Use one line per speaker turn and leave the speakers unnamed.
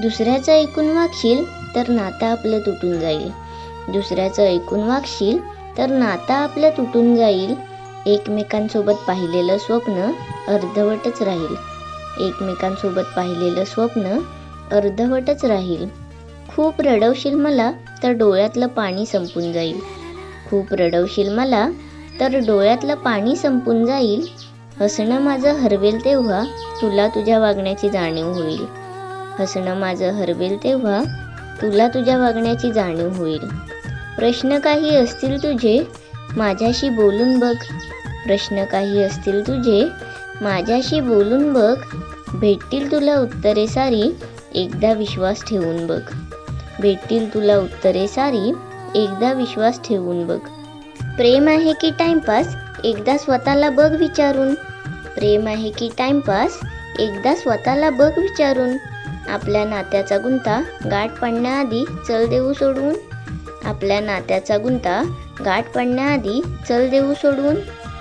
दुसऱ्याचं ऐकून वागशील तर नातं आपलं तुटून जाईल. दुसऱ्याचं ऐकून वागशील तर नातं आपलं तुटून जाईल. एकमेकांसोबत पाहिलेलं स्वप्न अर्धवटच राहील. एकमेकांसोबत पाहिलेलं स्वप्न अर्धवटच राहील. खूप रडवशील मला तर डोळ्यातलं पाणी संपून जाईल. खूप रडवशील मला तर डोळ्यातलं पाणी संपून जाईल. हसणं माझं हरवेल तेव्हा तुला तुझ्या वागण्याची जाणीव होईल. हसणं माझं हरवेल तेव्हा तुला तुझ्या वागण्याची जाणीव होईल. प्रश्न काही असतील तुझे माझ्याशी बोलून बघ. प्रश्न काही असतील तुझे माझ्याशी बोलून बघ. भेटतील तुला उत्तरे सारी एकदा विश्वास ठेवून बघ. भेटतील तुला उत्तरे सारी एकदा विश्वास ठेवून बघ. प्रेम आहे की टाइमपास एकदा स्वतःला बघ विचारून. प्रेम आहे की टाइमपास एकदा स्वतःला बघ विचारून. आपल्या नात्याचा गुंता गाठ पडण्याआधी चल देऊ सोडवून. आपल्या नात्याचा गुंता गाठ पडण्याआधी चल देऊ सोडवून.